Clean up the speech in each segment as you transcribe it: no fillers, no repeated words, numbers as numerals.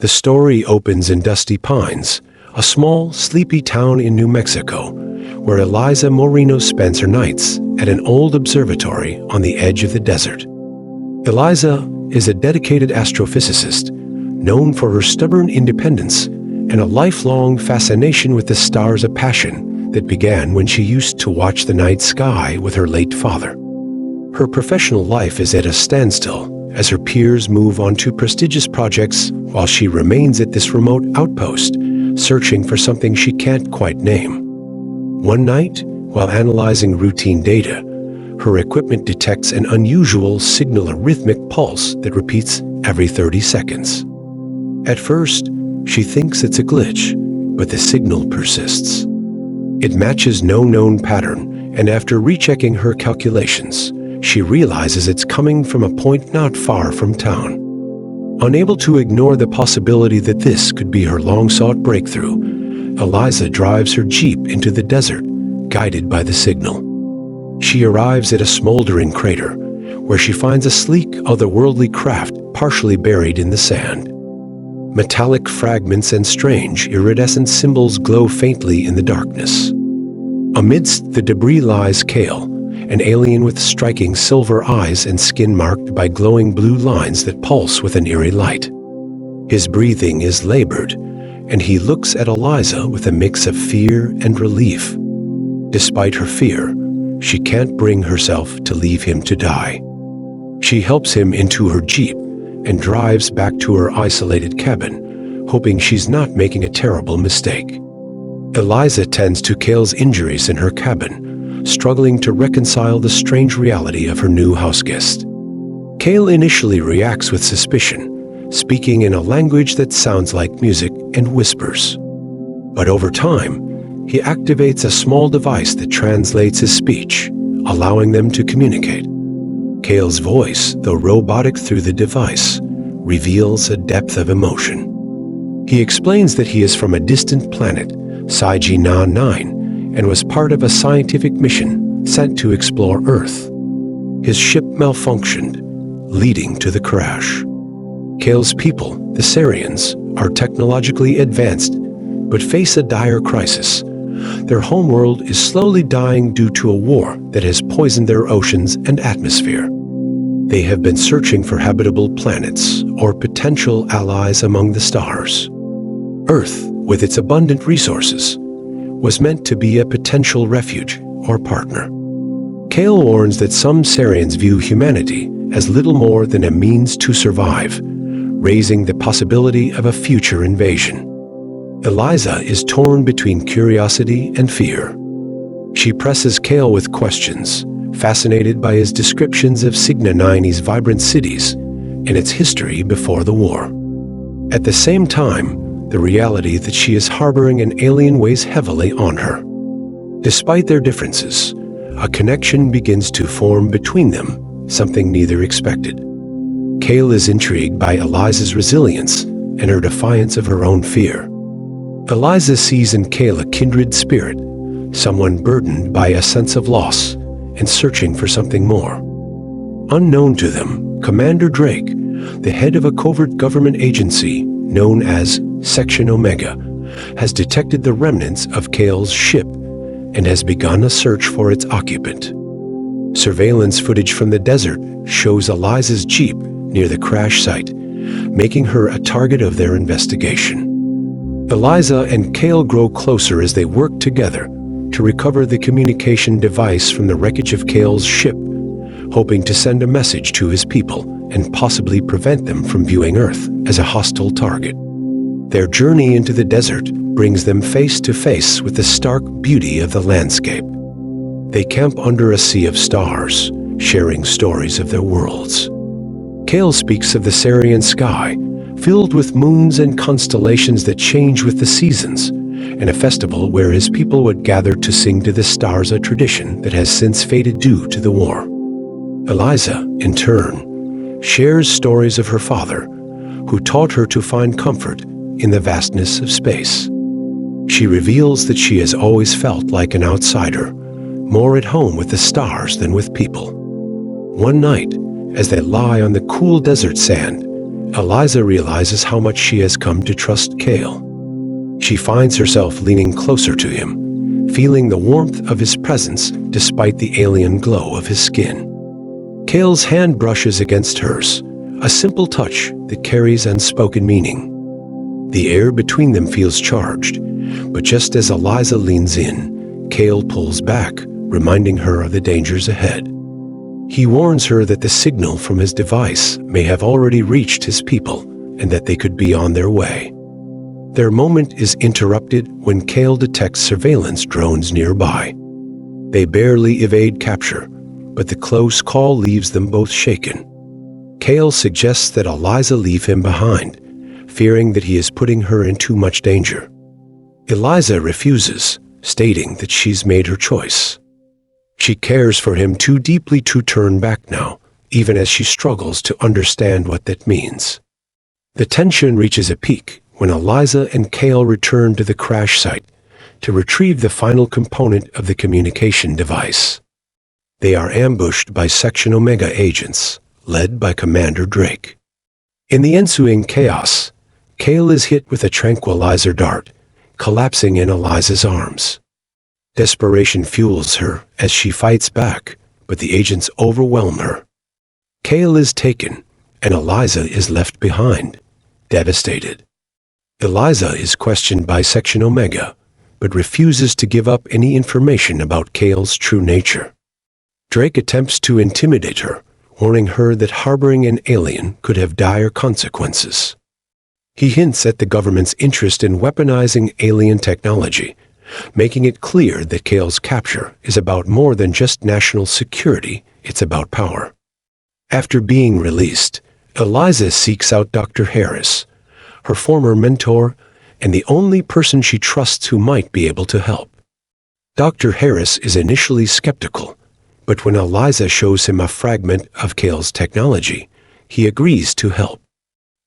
The story opens in Dusty Pines, a small, sleepy town in New Mexico, where Eliza Moreno spends her nights at an old observatory on the edge of the desert. Eliza is a dedicated astrophysicist, known for her stubborn independence and a lifelong fascination with the stars, a passion that began when she used to watch the night sky with her late father. Her professional life is at a standstill as her peers move on to prestigious projects while she remains at this remote outpost, searching for something she can't quite name. One night, while analyzing routine data, her equipment detects an unusual signal, a rhythmic pulse that repeats every 30 seconds. At first, she thinks it's a glitch, but the signal persists. It matches no known pattern, and after rechecking her calculations, she realizes it's coming from a point not far from town. Unable to ignore the possibility that this could be her long-sought breakthrough, Eliza drives her Jeep into the desert, guided by the signal. She arrives at a smoldering crater, where she finds a sleek, otherworldly craft partially buried in the sand. Metallic fragments and strange, iridescent symbols glow faintly in the darkness. Amidst the debris lies Kale, an alien with striking silver eyes and skin marked by glowing blue lines that pulse with an eerie light. His breathing is labored, and he looks at Eliza with a mix of fear and relief. Despite her fear, she can't bring herself to leave him to die. She helps him into her Jeep and drives back to her isolated cabin, hoping she's not making a terrible mistake. Eliza tends to Kale's injuries in her cabin, struggling to reconcile the strange reality of her new houseguest. Kale initially reacts with suspicion, speaking in a language that sounds like music and whispers. But over time, he activates a small device that translates his speech, allowing them to communicate. Kale's voice, though robotic through the device, reveals a depth of emotion. He explains that he is from a distant planet, Sci-Fi 9, and was part of a scientific mission sent to explore Earth. His ship malfunctioned, leading to the crash. Kale's people, the Sarians, are technologically advanced, but face a dire crisis. Their homeworld is slowly dying due to a war that has poisoned their oceans and atmosphere. They have been searching for habitable planets or potential allies among the stars. Earth, with its abundant resources, was meant to be a potential refuge or partner. Kale warns that some Sarians view humanity as little more than a means to survive, raising the possibility of a future invasion. Eliza is torn between curiosity and fear. She presses Kale with questions, fascinated by his descriptions of Cygna 9's vibrant cities and its history before the war. At the same time, the reality that she is harboring an alien weighs heavily on her. Despite their differences, a connection begins to form between them, something neither expected. Kale is intrigued by Eliza's resilience and her defiance of her own fear. Eliza sees in Kale a kindred spirit, someone burdened by a sense of loss and searching for something more. Unknown to them, Commander Drake, the head of a covert government agency known as Section Omega, has detected the remnants of Kale's ship and has begun a search for its occupant. Surveillance footage from the desert shows Eliza's Jeep near the crash site, making her a target of their investigation. Eliza and Kale grow closer as they work together to recover the communication device from the wreckage of Kale's ship, hoping to send a message to his people and possibly prevent them from viewing Earth as a hostile target. Their journey into the desert brings them face to face with the stark beauty of the landscape. They camp under a sea of stars, sharing stories of their worlds. Kale speaks of the Sarian sky, filled with moons and constellations that change with the seasons, and a festival where his people would gather to sing to the stars, a tradition that has since faded due to the war. Eliza, in turn, shares stories of her father, who taught her to find comfort in the vastness of space. She reveals that she has always felt like an outsider, more at home with the stars than with people. One night, as they lie on the cool desert sand, Eliza realizes how much she has come to trust Kale. She finds herself leaning closer to him, feeling the warmth of his presence despite the alien glow of his skin. Kale's hand brushes against hers, a simple touch that carries unspoken meaning. The air between them feels charged, but just as Eliza leans in, Kale pulls back, reminding her of the dangers ahead. He warns her that the signal from his device may have already reached his people and that they could be on their way. Their moment is interrupted when Kale detects surveillance drones nearby. They barely evade capture, but the close call leaves them both shaken. Kale suggests that Eliza leave him behind, fearing that he is putting her in too much danger. Eliza refuses, stating that she's made her choice. She cares for him too deeply to turn back now, even as she struggles to understand what that means. The tension reaches a peak when Eliza and Kale return to the crash site to retrieve the final component of the communication device. They are ambushed by Section Omega agents, led by Commander Drake. In the ensuing chaos, Kale is hit with a tranquilizer dart, collapsing in Eliza's arms. Desperation fuels her as she fights back, but the agents overwhelm her. Kale is taken, and Eliza is left behind, devastated. Eliza is questioned by Section Omega, but refuses to give up any information about Kale's true nature. Drake attempts to intimidate her, warning her that harboring an alien could have dire consequences. He hints at the government's interest in weaponizing alien technology, making it clear that Kale's capture is about more than just national security, it's about power. After being released, Eliza seeks out Dr. Harris, her former mentor, and the only person she trusts who might be able to help. Dr. Harris is initially skeptical, but when Eliza shows him a fragment of Kale's technology, he agrees to help.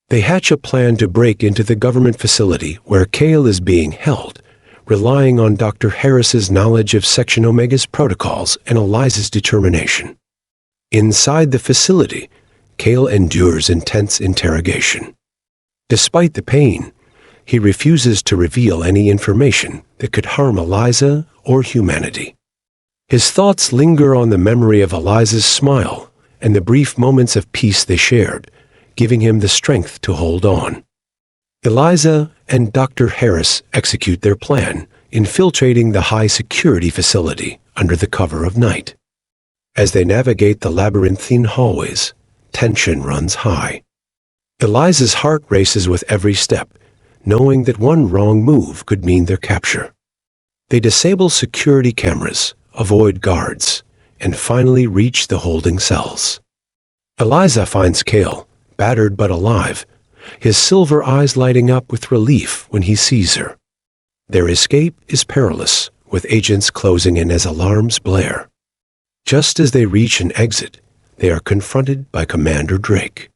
They hatch a plan to break into the government facility where Kale is being held, relying on Dr. Harris's knowledge of Section Omega's protocols and Eliza's determination. Inside the facility, Kale endures intense interrogation. Despite the pain, he refuses to reveal any information that could harm Eliza or humanity. His thoughts linger on the memory of Eliza's smile and the brief moments of peace they shared, giving him the strength to hold on. Eliza and Dr. Harris execute their plan, infiltrating the high-security facility under the cover of night. As they navigate the labyrinthine hallways, tension runs high. Eliza's heart races with every step, knowing that one wrong move could mean their capture. They disable security cameras, avoid guards, and finally reach the holding cells. Eliza finds Kale, battered but alive, his silver eyes lighting up with relief when he sees her. Their escape is perilous, with agents closing in as alarms blare. Just as they reach an exit, they are confronted by Commander Drake.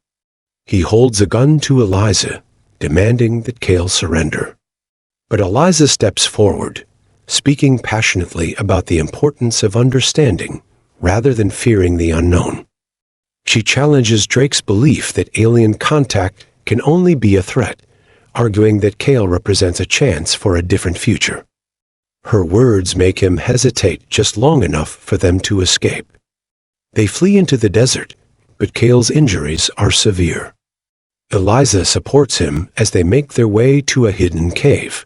He holds a gun to Eliza, demanding that Kale surrender. But Eliza steps forward, speaking passionately about the importance of understanding rather than fearing the unknown. She challenges Drake's belief that alien contact can only be a threat, arguing that Kale represents a chance for a different future. Her words make him hesitate just long enough for them to escape. They flee into the desert, but Kale's injuries are severe. Eliza supports him as they make their way to a hidden cave,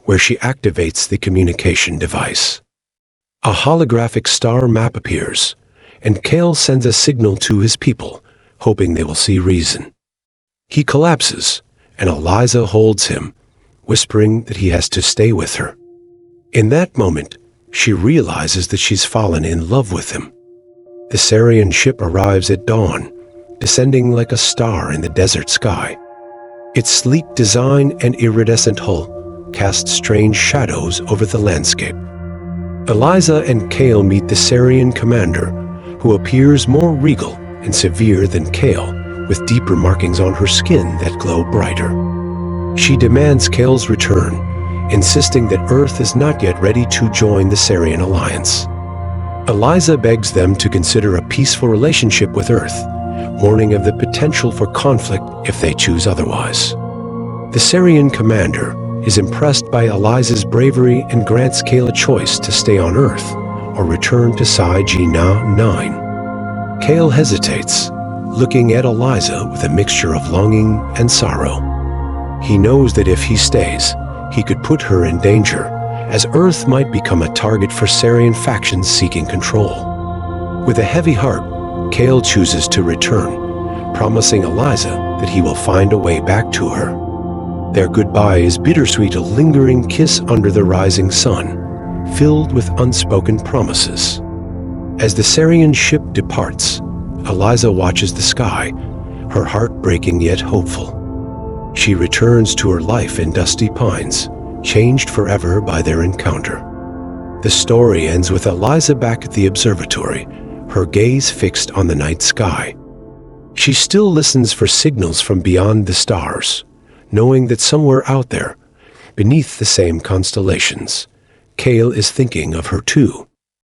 where she activates the communication device. A holographic star map appears, and Kale sends a signal to his people, hoping they will see reason. He collapses, and Eliza holds him, whispering that he has to stay with her. In that moment, she realizes that she's fallen in love with him. The Sarian ship arrives at dawn, descending like a star in the desert sky. Its sleek design and iridescent hull cast strange shadows over the landscape. Eliza and Kale meet the Sarian commander, who appears more regal and severe than Kale, with deeper markings on her skin that glow brighter. She demands Kale's return, insisting that Earth is not yet ready to join the Sarian alliance. Eliza begs them to consider a peaceful relationship with Earth, warning of the potential for conflict if they choose otherwise. The Sarian commander is impressed by Eliza's bravery and grants Kale a choice to stay on Earth or return to Psi-G-Na 9. Kale hesitates, looking at Eliza with a mixture of longing and sorrow. He knows that if he stays, he could put her in danger, as Earth might become a target for Sarian factions seeking control. With a heavy heart, Kale chooses to return, promising Eliza that he will find a way back to her. Their goodbye is bittersweet, a lingering kiss under the rising sun, filled with unspoken promises. As the Sarian ship departs, Eliza watches the sky, her heart breaking yet hopeful. She returns to her life in Dusty Pines, changed forever by their encounter. The story ends with Eliza back at the observatory, her gaze fixed on the night sky. She still listens for signals from beyond the stars, knowing that somewhere out there, beneath the same constellations, Kale is thinking of her too.